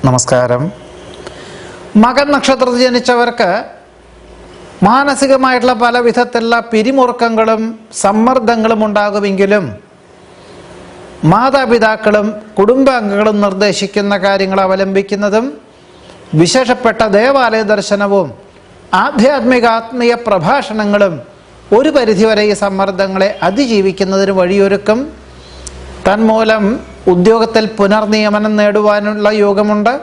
നമസ്കാരം. മകൻ നക്ഷത്രത്തിൽ ജനിച്ചവർക്ക് മാനസികമായിട്ടുള്ള പല വിധത്തിലുള്ള പിരിമുറുക്കങ്ങളും സമ്മർദ്ദങ്ങളും ഉണ്ടാകുമെങ്കിലും മാതാപിതാക്കളും കുടുംബാംഗങ്ങളും നിർദ്ദേശിക്കുന്ന കാര്യങ്ങൾ അവലംബിക്കുന്നതും വിശേഷപ്പെട്ട ദേവാലയ ദർശനവും ആധ്യാത്മിക പ്രഭാഷണങ്ങളും ഒരു പരിധിവരെ ഈ സമ്മർദ്ദങ്ങളെ അതിജീവിക്കുന്നതിന് വഴിയൊരുക്കും. തന്മൂലം ഉദ്യോഗത്തിൽ പുനർനിയമനം നേടുവാനുള്ള യോഗമുണ്ട്.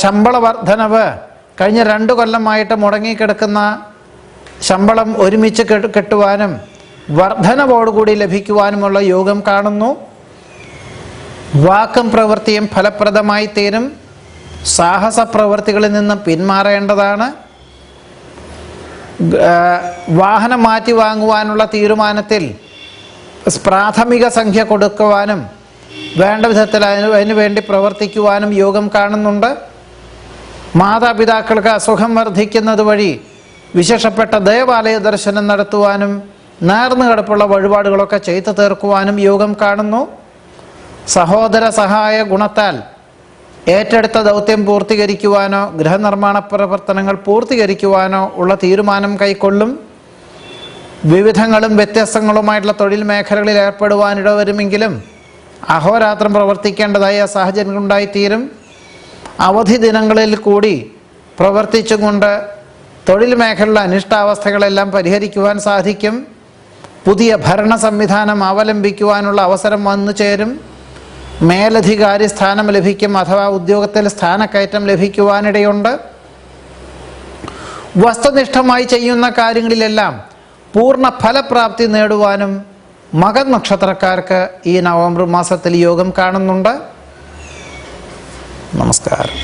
ശമ്പള വർധനവ് കഴിഞ്ഞ 2 കൊല്ലമായിട്ട് മുടങ്ങിക്കിടക്കുന്ന ശമ്പളം ഒരുമിച്ച് കെട്ടുവാനും വർധനവോടുകൂടി ലഭിക്കുവാനുമുള്ള യോഗം കാണുന്നു. വാക്കും പ്രവൃത്തിയും ഫലപ്രദമായി തീരും. സാഹസ പ്രവൃത്തികളിൽ നിന്ന് പിന്മാറേണ്ടതാണ്. വാഹനം മാറ്റി വാങ്ങുവാനുള്ള തീരുമാനത്തിൽ പ്രാഥമിക സംഖ്യ കൊടുക്കുവാനും വേണ്ട വിധത്തിൽ അതിനു വേണ്ടി പ്രവർത്തിക്കുവാനും യോഗം കാണുന്നുണ്ട്. മാതാപിതാക്കൾക്ക് അസുഖം വർദ്ധിക്കുന്നത് വഴി വിശേഷപ്പെട്ട ദേവാലയ ദർശനം നടത്തുവാനും നേർന്നു കിടപ്പുള്ള വഴിപാടുകളൊക്കെ ചെയ്തു തീർക്കുവാനും യോഗം കാണുന്നു. സഹോദര സഹായ ഗുണത്താൽ ഏറ്റെടുത്ത ദൗത്യം പൂർത്തീകരിക്കുവാനോ ഗൃഹനിർമ്മാണ പ്രവർത്തനങ്ങൾ പൂർത്തീകരിക്കുവാനോ ഉള്ള തീരുമാനം കൈക്കൊള്ളും. വിവിധങ്ങളും വ്യത്യസ്തങ്ങളുമായിട്ടുള്ള തൊഴിൽ മേഖലകളിൽ ഏർപ്പെടുവാനിട വരുമെങ്കിലും അഹോരാത്രം പ്രവർത്തിക്കേണ്ടതായ സാഹചര്യങ്ങളുണ്ടായിത്തീരും. അവധി ദിനങ്ങളിൽ കൂടി പ്രവർത്തിച്ചും കൊണ്ട് തൊഴിൽ മേഖലയിലെ അനിഷ്ടാവസ്ഥകളെല്ലാം പരിഹരിക്കുവാൻ സാധിക്കും. പുതിയ ഭരണ സംവിധാനം അവലംബിക്കുവാനുള്ള അവസരം വന്നു ചേരും. മേലധികാരി സ്ഥാനം ലഭിക്കും അഥവാ ഉദ്യോഗത്തിൽ സ്ഥാനക്കയറ്റം ലഭിക്കുവാനിടയുണ്ട്. വസ്തുനിഷ്ഠമായി ചെയ്യുന്ന കാര്യങ്ങളിലെല്ലാം പൂർണ്ണ ഫലപ്രാപ്തി നേടുവാനും മകൻ നക്ഷത്രക്കാർക്ക് ഈ നവംബർ മാസത്തിൽ യോഗം കാണുന്നുണ്ട്. നമസ്കാരം.